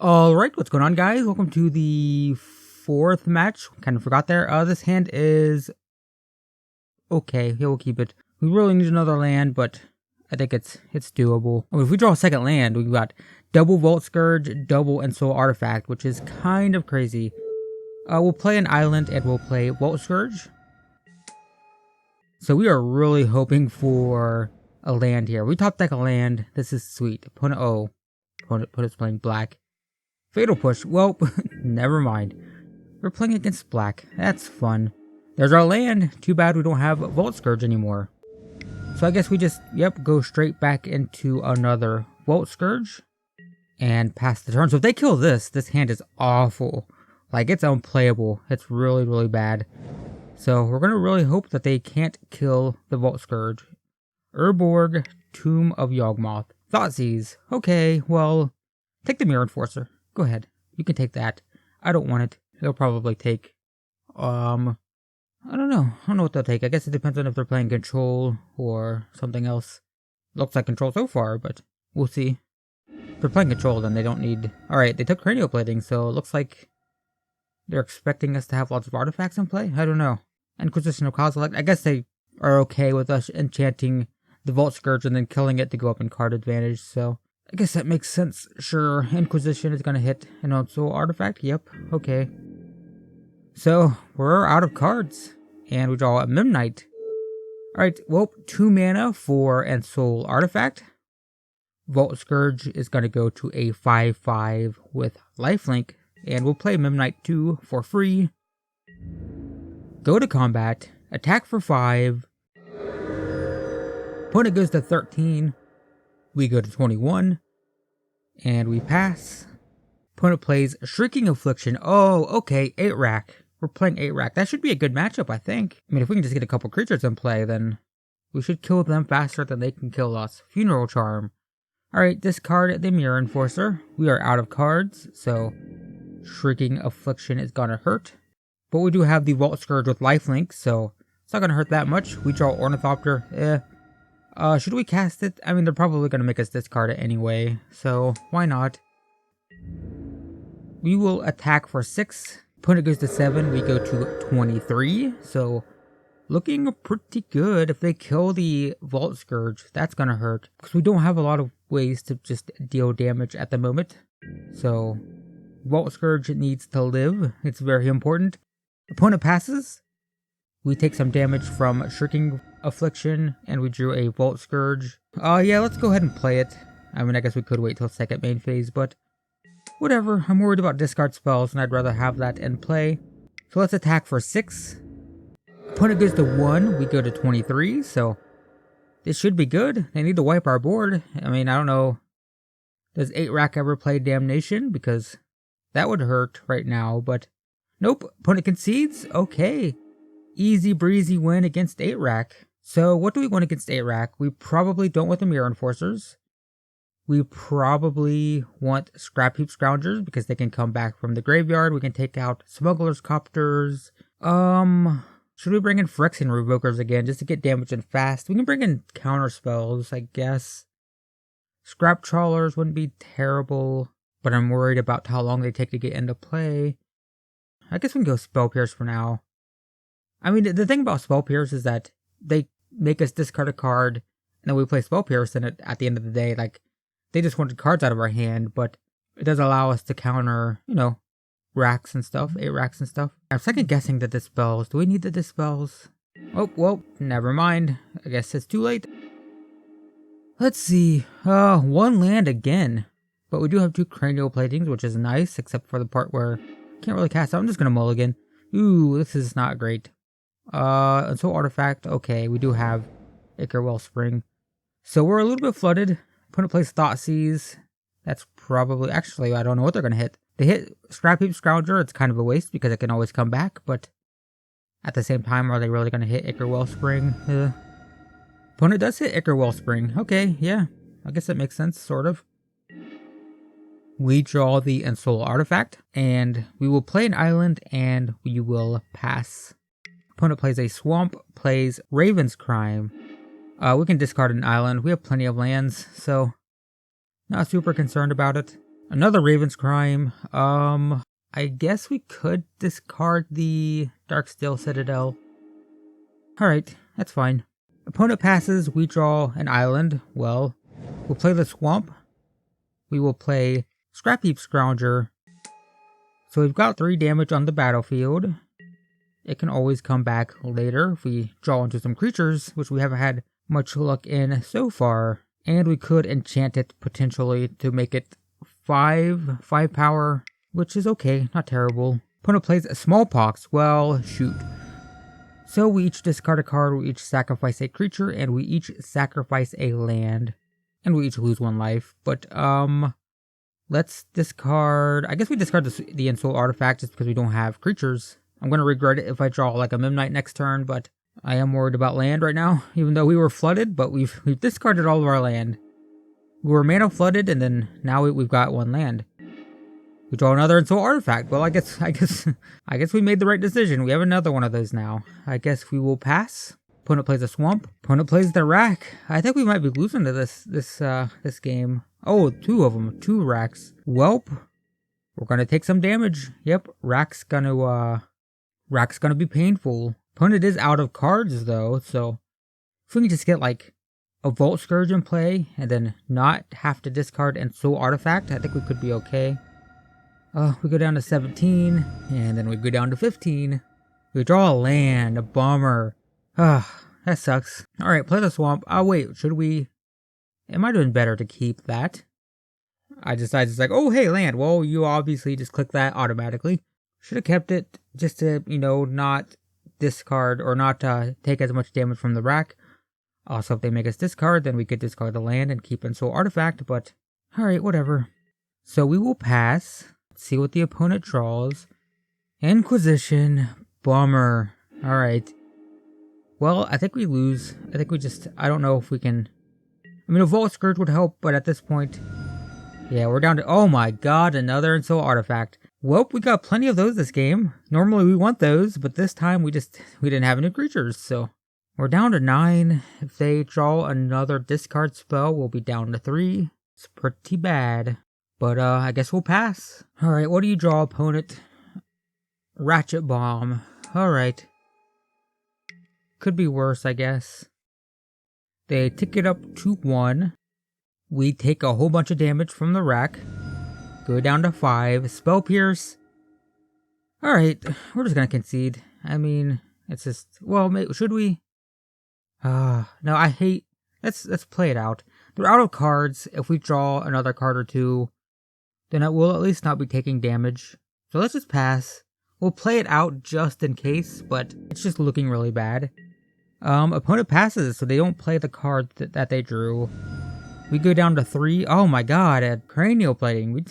Alright, what's going on, guys? Welcome to the fourth match. Kind of forgot there. This hand is okay. Yeah, we'll keep it. We really need another land, but I think it's doable. I mean, if we draw a second land, we've got double Vault Scourge, double Ensoul Artifact, which is kind of crazy. We'll play an island and we'll play Vault Scourge. So we are really hoping for a land here. We top deck a land. This is sweet. Opponent is playing black. Fatal Push. Well, never mind. We're playing against black. That's fun. There's our land. Too bad we don't have Vault Scourge anymore. So I guess we just, go straight back into another Vault Scourge and pass the turn. So if they kill this hand is awful. Like, it's unplayable. It's really, really bad. So we're going to really hope that they can't kill the Vault Scourge. Urborg, Tomb of Yawgmoth. Thoughtseize. Okay, well, take the Mirror Enforcer. Go ahead. You can take that. I don't want it. They'll probably take, I don't know. I don't know what they'll take. I guess it depends on if they're playing Control or something else. Looks like Control so far, but we'll see. If they're playing Control, then they don't need... Alright, they took Cranial Plating, so it looks like they're expecting us to have lots of artifacts in play? I don't know. Inquisition of Kozilek. I guess they are okay with us enchanting the Vault Scourge and then killing it to go up in card advantage, so... I guess that makes sense. Sure, Inquisition is going to hit an Ensoul Artifact. Yep, okay. So, we're out of cards. And we draw a Memnite. Alright, well, 2 mana for Ensoul Artifact. Vault Scourge is going to go to a 5/5 with lifelink. And we'll play Memnite 2 for free. Go to combat. Attack for 5. Opponent goes to 13. We go to 21, and we pass. Opponent plays Shrieking Affliction. Oh, okay, 8 rack. We're playing 8 rack. That should be a good matchup, I think. I mean, if we can just get a couple creatures in play, then we should kill them faster than they can kill us. Funeral Charm. Alright, discard the Mirror Enforcer. We are out of cards, so Shrieking Affliction is gonna hurt. But we do have the Vault Scourge with lifelink, so it's not gonna hurt that much. We draw Ornithopter. Should we cast it? I mean, they're probably going to make us discard it anyway, so why not? We will attack for 6. Opponent goes to 7, we go to 23, so looking pretty good. If they kill the Vault Scourge, that's going to hurt, because we don't have a lot of ways to just deal damage at the moment. So, Vault Scourge needs to live. It's very important. Opponent passes. We take some damage from Shrieking Affliction, and we drew a Vault Scourge. Yeah, let's go ahead and play it. I mean, I guess we could wait till second main phase, but whatever. I'm worried about discard spells, and I'd rather have that in play. So let's attack for 6. Opponent goes to 1, we go to 23, so this should be good. They need to wipe our board. I mean, I don't know. Does 8 rack ever play Damnation? Because that would hurt right now, but nope. Opponent concedes? Okay. Easy breezy win against 8 rack. So what do we want against 8 rack? We probably don't want the Mirror Enforcers. We probably want Scrap Heap Scroungers because they can come back from the graveyard. We can take out Smuggler's Copters. Should we bring in Phyrexian Revokers again just to get damage in fast? We can bring in counter spells, I guess. Scrap Trawlers wouldn't be terrible, but I'm worried about how long they take to get into play. I guess we can go Spell Pierce for now. I mean, the thing about Spell Pierce is that they make us discard a card, and then we play Spell Pierce, and at the end of the day, like, they just wanted cards out of our hand, but it does allow us to counter, racks and stuff, 8 racks and stuff. I'm second guessing the Dispels. Do we need the Dispels? Oh, well, never mind. I guess it's too late. Let's see. 1 land again. But we do have 2 Cranial Platings, which is nice, except for the part where I can't really cast. I'm just going to mulligan. Ooh, this is not great. Ensoul Artifact, okay, we do have Ichor Wellspring. So we're a little bit flooded. Opponent plays Thoughtseize. That's probably, actually, I don't know what they're going to hit. They hit Scrap Heap Scrounger, it's kind of a waste because it can always come back, but at the same time, are they really going to hit Ichor Wellspring? Opponent does hit Ichor Wellspring. Okay, yeah, I guess that makes sense, sort of. We draw the Ensoul Artifact, and we will play an island, and we will pass. Opponent plays a swamp, plays Raven's Crime. We can discard an island. We have plenty of lands, so not super concerned about it. Another Raven's Crime. I guess we could discard the Darksteel Citadel. Alright, that's fine. Opponent passes, we draw an island. Well, we'll play the Swamp. We will play Scrap Heap Scrounger. So we've got 3 damage on the battlefield. It can always come back later if we draw into some creatures, which we haven't had much luck in so far. And we could enchant it potentially to make it 5 power, which is okay, not terrible. Opponent plays a Smallpox. Well, shoot. So we each discard a card, we each sacrifice a creature, and we each sacrifice a land. And we each lose 1 life. But, let's discard... I guess we discard the Ensoul Artifact just because we don't have creatures. I'm going to regret it if I draw like a Memnite next turn, but I am worried about land right now. Even though we were flooded, but we've discarded all of our land. We were mana flooded, and then now we've got 1 land. We draw another Ensoul Artifact. Well, I guess we made the right decision. We have another one of those now. I guess we will pass. Opponent plays a Swamp. Opponent plays the Rack. I think we might be losing to this game. Oh, 2 of them. 2 Racks. Welp. We're gonna take some damage. Yep, Rack's gonna be painful. Opponent is out of cards though, so if we can just get like a Vault Scourge in play and then not have to discard Ensoul Artifact, I think we could be okay. We go down to 17, and then we go down to 15. We draw a land, a bummer. That sucks. Alright, play the Swamp. Oh wait, should we... It might have been better to keep that. I decided it's like, oh hey, land. Well, you obviously just click that automatically. Should have kept it just to, not discard or not take as much damage from the Rack. Also, if they make us discard, then we could discard the land and keep Ensoul Artifact, but alright, whatever. So we will pass. Let's see what the opponent draws. Inquisition. Bummer. Alright. Well, I think we lose. I don't know if we can... a Vault Scourge would help, but at this point... Yeah, we're down to... Oh my god, another Ensoul Artifact. Well, we got plenty of those this game. Normally we want those, but this time we didn't have any creatures, so... We're down to 9. If they draw another discard spell, we'll be down to 3. It's pretty bad. But, I guess we'll pass. Alright, what do you draw, opponent? Ratchet Bomb. Alright. Could be worse, I guess. They tick it up to 1. We take a whole bunch of damage from the Rack. Go down to 5. Spell Pierce. Alright, we're just gonna concede. It's just... Well, should we? No, I hate... Let's play it out. They're out of cards. If we draw another card or 2, then it will at least not be taking damage. So let's just pass. We'll play it out just in case, but it's just looking really bad. Opponent passes, so they don't play the card that they drew. We go down to 3. Oh my god, at Cranial Plating.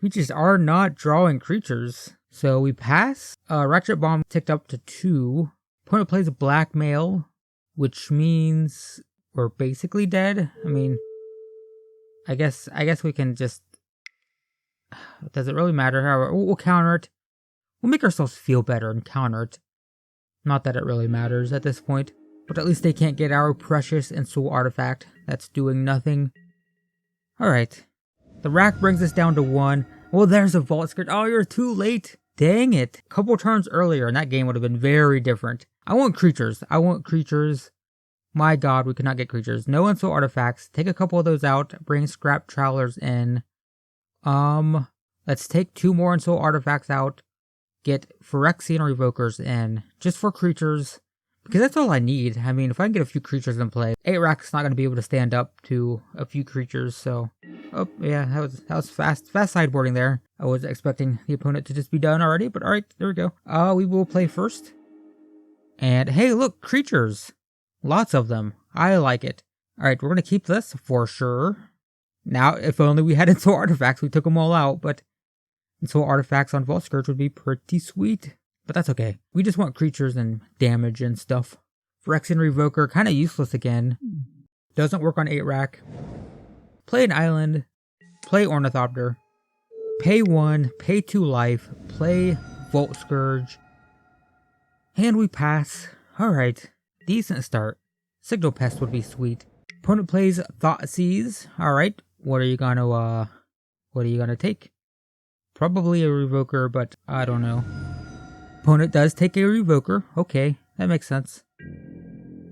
We just are not drawing creatures. So we pass. Ratchet Bomb ticked up to 2. Opponent plays Blackmail, which means we're basically dead. I guess we can just... Does it really matter? However, we'll counter it. We'll make ourselves feel better and counter it. Not that it really matters at this point. But at least they can't get our precious Ensoul Artifact. That's doing nothing. Alright. The Rack brings us down to 1. Well, there's a Vault Scourge. Oh, you're too late. Dang it. A couple turns earlier and that game would have been very different. I want creatures. My god, we could not get creatures. No Ensoul Artifacts. Take a couple of those out. Bring Scrap Travelers in. Let's take 2 more Ensoul Artifacts out. Get Phyrexian Revokers in. Just for creatures. Because that's all I need. If I can get a few creatures in play, 8 Rack's not going to be able to stand up to a few creatures, so... Oh, yeah, that was fast sideboarding there. I was expecting the opponent to just be done already, but alright, there we go. We will play first. And hey, look, creatures! Lots of them. I like it. Alright, we're going to keep this for sure. Now, if only we had Ensoul Artifacts, we took them all out, but... Ensoul Artifacts on Vault Scourge would be pretty sweet. But that's okay. We just want creatures and damage and stuff. Phyrexian Revoker, kind of useless again. Doesn't work on 8 Rack. Play an island. Play Ornithopter. Pay 1. Pay 2 life. Play Vault Scourge. And we pass. Alright. Decent start. Signal Pest would be sweet. Opponent plays Thoughtseize. Alright. What are you gonna What are you gonna take? Probably a Revoker, but I don't know. Opponent does take a Revoker. Okay, that makes sense.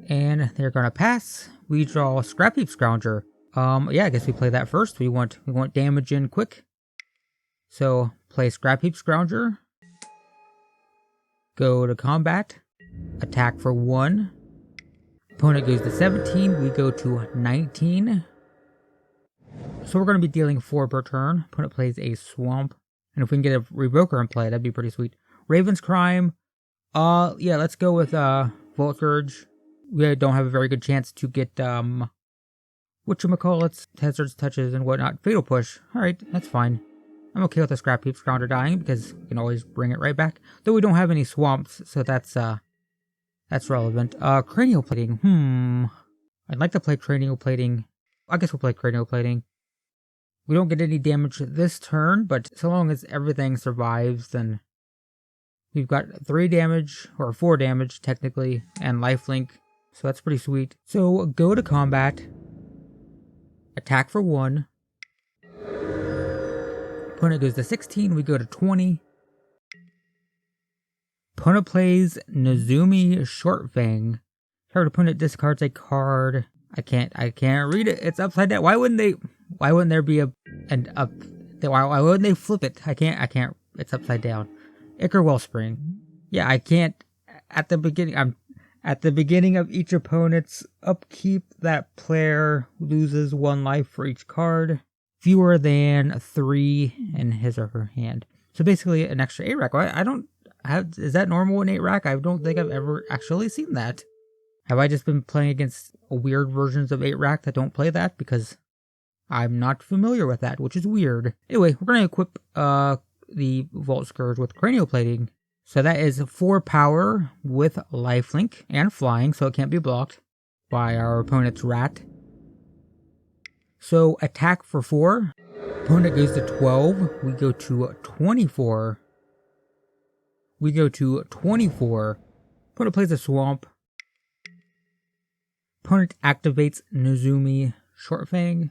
And they're gonna pass. We draw Scrap Heap Scrounger. Yeah, I guess we play that first. We want damage in quick. So play Scrap Heap Scrounger. Go to combat. Attack for 1. Opponent goes to 17. We go to 19. So we're going to be dealing 4 per turn. Opponent plays a Swamp. And if we can get a Revoker in play, that'd be pretty sweet. Raven's Crime. Yeah, let's go with Volt Surge. We don't have a very good chance to get whatchamacallits, Hazard's Touches and whatnot. Fatal Push. Alright, that's fine. I'm okay with the Scrap Heap Scrounger dying because we can always bring it right back. Though we don't have any swamps, so that's relevant. Cranial Plating. I'd like to play Cranial Plating. I guess we'll play Cranial Plating. We don't get any damage this turn, but so long as everything survives, then we've got 3 damage, or 4 damage technically, and lifelink, so that's pretty sweet. So go to combat, attack for 1. Opponent goes to 16, we go to 20. Opponent plays Nezumi Short Fang. Target opponent discards a card. I can't read it. It's upside down. Why wouldn't there be why wouldn't they flip it? I can't. It's upside down. Ichor Wellspring. Yeah, I can't. At the beginning of each opponent's upkeep, that player loses 1 life for each card. Fewer than 3 in his or her hand. So basically an extra 8 rack. Is that normal in 8 rack? I don't think I've ever actually seen that. Have I just been playing against weird versions of 8 rack that don't play that? Because I'm not familiar with that, which is weird. Anyway, we're going to equip the Volt Scourge with Cranial Plating. So that is 4 power with lifelink and flying, so it can't be blocked by our opponent's rat. So attack for 4. Opponent goes to 12. We go to 24. We go to 24. Opponent plays a Swamp. Opponent activates Nezumi Short Fang.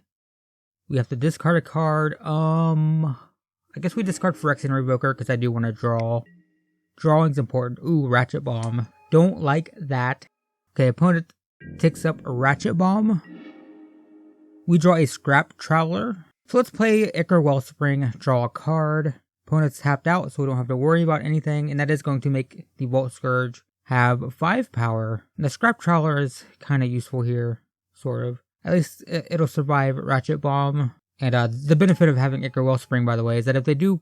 We have to discard a card. I guess we discard Phyrexian Revoker because I do want to draw. Drawing's important. Ooh, Ratchet Bomb. Don't like that. Okay, opponent takes up a Ratchet Bomb. We draw a Scrap Traveler. So let's play Ichor Wellspring, draw a card. Opponent's tapped out, so we don't have to worry about anything. And that is going to make the Volt Scourge have 5 power. And the Scrap Traveler is kind of useful here, sort of. At least it'll survive Ratchet Bomb. And the benefit of having Ichor Wellspring, by the way, is that if they do...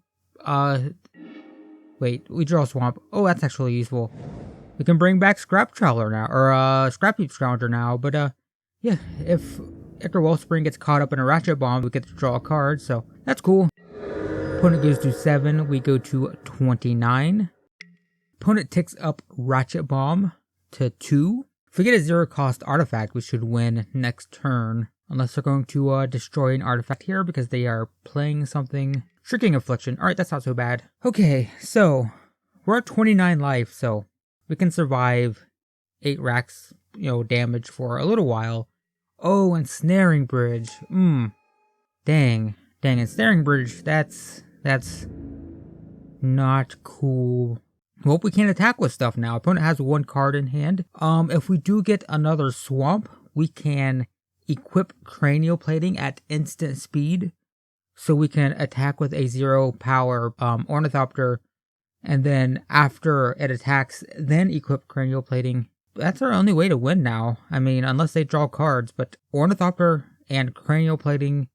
wait, we draw a Swamp. Oh, that's actually useful. We can bring back Scrap Traveler now, or Scrap Heap Scrounger now. But yeah, if Ichor Wellspring gets caught up in a Ratchet Bomb, we get to draw a card, so that's cool. Opponent goes to 7, we go to 29. Opponent takes up Ratchet Bomb to 2. If we get a 0-cost artifact, we should win next turn. Unless they're going to destroy an artifact here because they are playing something. Shrieking Affliction. Alright, that's not so bad. Okay, so we're at 29 life, so we can survive 8 racks, damage for a little while. Oh, and Snaring Bridge. Dang, and Snaring Bridge, that's not cool. Well, we can't attack with stuff now. Opponent has 1 card in hand. If we do get another Swamp, we can equip Cranial Plating at instant speed. So we can attack with a 0 power Ornithopter. And then after it attacks, then equip Cranial Plating. That's our only way to win now. I mean, unless they draw cards. But Ornithopter and Cranial Plating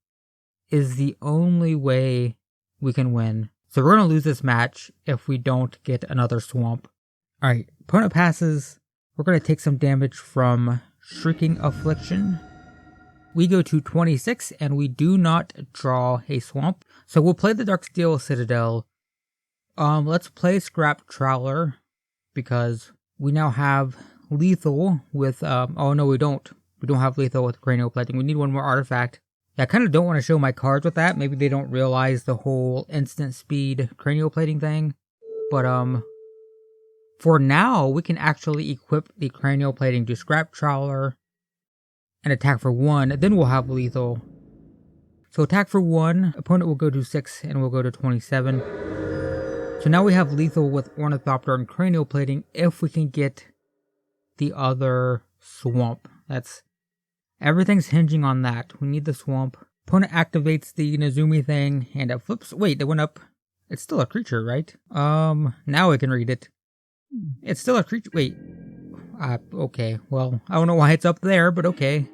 is the only way we can win. So we're going to lose this match if we don't get another Swamp. Alright, opponent passes. We're going to take some damage from Shrieking Affliction. We go to 26 and we do not draw a Swamp. So we'll play the Darksteel Citadel. Let's play Scrap Traveler because we now have lethal with, oh no we don't. We don't have lethal with Cranial Plating. We need 1 more artifact. I kind of don't want to show my cards with that. Maybe they don't realize the whole instant speed Cranial Plating thing. But for now, we can actually equip the Cranial Plating to Scrap Traveler and attack for 1. Then we'll have lethal. So attack for 1, opponent will go to 6 and will go to 27. So now we have lethal with Ornithopter and Cranial Plating if we can get the other swamp. Everything's hinging on that. We need the swamp. Opponent activates the Nezumi thing and it flips. Wait, it went up. It's still a creature, right? Now I can read it. It's still a creature. Wait. Okay. Well, I don't know why it's up there, but okay.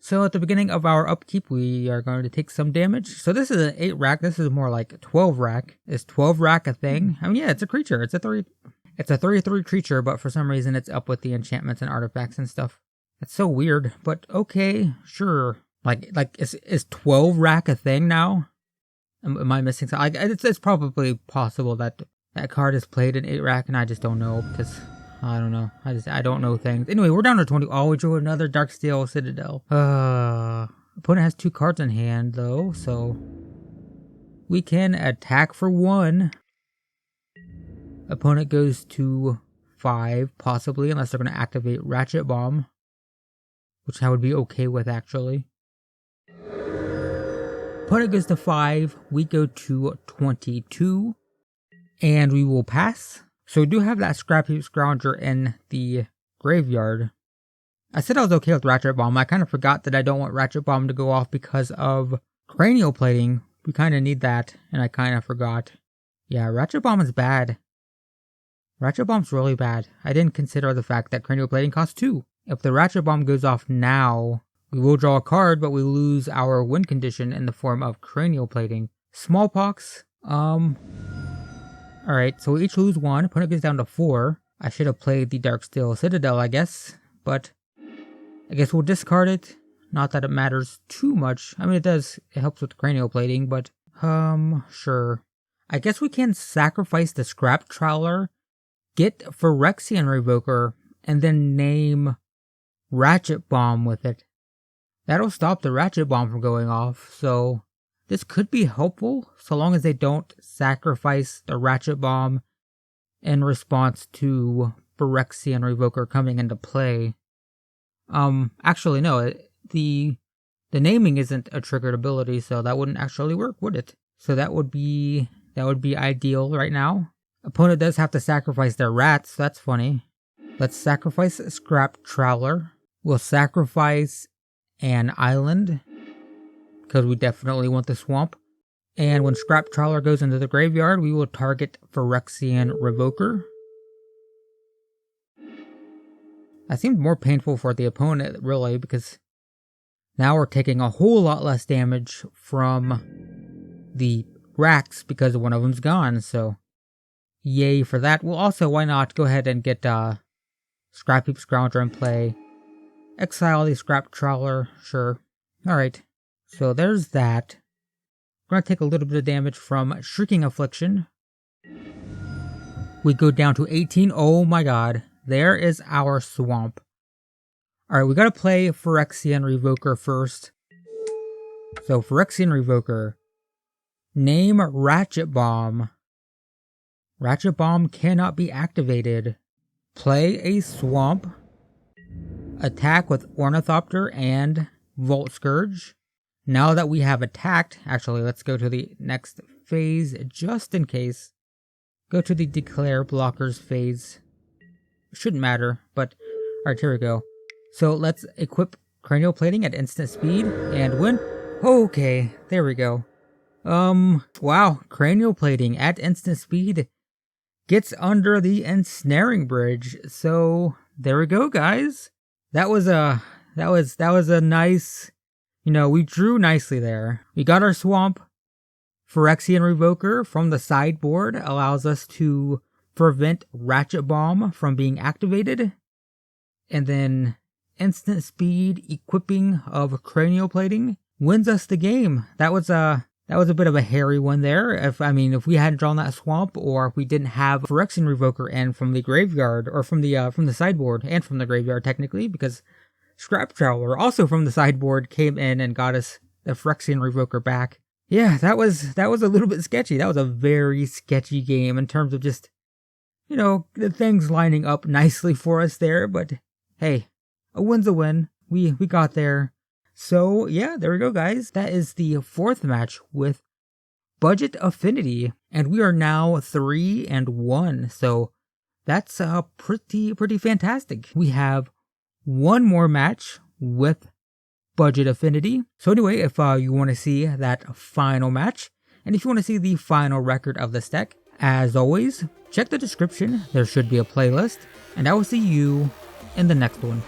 So at the beginning of our upkeep, we are going to take some damage. So this is an 8 rack. This is more like 12 rack. Is 12 rack a thing? I mean, yeah, it's a creature. It's a 3/3 creature, but for some reason it's up with the enchantments and artifacts and stuff. It's so weird, but okay, sure. Like is 12 rack a thing now? Am I missing something? It's probably possible that that card is played in 8 rack, and I just don't know because. I don't know. I don't know things. Anyway, we're down to 20. Oh, we drew another Darksteel Citadel. Opponent has 2 cards in hand, though, so we can attack for 1. Opponent goes to 5, possibly, unless they're going to activate Ratchet Bomb, which I would be okay with, actually. Opponent goes to 5. We go to 22, and we will pass. So we do have that Scrap Heap Scrounger in the graveyard. I said I was okay with Ratchet Bomb. I kind of forgot that I don't want Ratchet Bomb to go off because of Cranial Plating. We kind of need that, and I kind of forgot. Yeah, Ratchet Bomb is bad. Ratchet Bomb's really bad. I didn't consider the fact that Cranial Plating costs 2. If the Ratchet Bomb goes off now, we will draw a card, but we lose our win condition in the form of Cranial Plating. Smallpox, Alright, so we each lose 1. Opponent gets down to 4. I should have played the Darksteel Citadel, I guess. But I guess we'll discard it. Not that it matters too much. I mean, it does. It helps with Cranial Plating, but sure. I guess we can sacrifice the Scrap Trawler, get Phyrexian Revoker, and then name Ratchet Bomb with it. That'll stop the Ratchet Bomb from going off, so this could be helpful, so long as they don't sacrifice the Ratchet Bomb in response to Phyrexian Revoker coming into play. Actually, no, the naming isn't a triggered ability, so that wouldn't actually work, would it? So that would be ideal right now. Opponent does have to sacrifice their rats, so that's funny. Let's sacrifice Scrap Trawler. We'll sacrifice an island, because we definitely want the swamp. And when Scrap Trawler goes into the graveyard, we will target Phyrexian Revoker. That seemed more painful for the opponent, really, because now we're taking a whole lot less damage from the racks because one of them's gone, so yay for that. Well, also, why not go ahead and get Scrap Heap Scrounger in play. Exile the Scrap Trawler, sure. Alright. So there's that. We're going to take a little bit of damage from Shrieking Affliction. We go down to 18. Oh my god. There is our swamp. Alright, we got to play Phyrexian Revoker first. So Phyrexian Revoker. Name Ratchet Bomb. Ratchet Bomb cannot be activated. Play a swamp. Attack with Ornithopter and Volt Scourge. Now that we have attacked, actually, let's go to the next phase just in case. Go to the Declare Blockers phase. Shouldn't matter, but alright, here we go. So let's equip Cranial Plating at instant speed and win. Okay, there we go. Wow, Cranial Plating at instant speed gets under the Ensnaring Bridge. So there we go, guys. That was a nice. You know, we drew nicely there. We got our swamp. Phyrexian Revoker from the sideboard allows us to prevent Ratchet Bomb from being activated. And then instant speed equipping of Cranial Plating wins us the game. That was a bit of a hairy one there. If we hadn't drawn that swamp, or if we didn't have Phyrexian Revoker in from the graveyard, or from the sideboard, and from the graveyard technically, because Scrap Trawler, also from the sideboard, came in and got us the Phyrexian Revoker back. Yeah, that was a little bit sketchy. That was a very sketchy game in terms of just, you know, the things lining up nicely for us there. But hey, a win's a win. We got there. So yeah, there we go, guys. That is the 4th match with Budget Affinity, and we are now 3-1. So that's pretty fantastic. We have one more match with Budget Affinity. So anyway, if you want to see that final match, and if you want to see the final record of this deck, as always, check the description. There should be a playlist, and I will see you in the next one.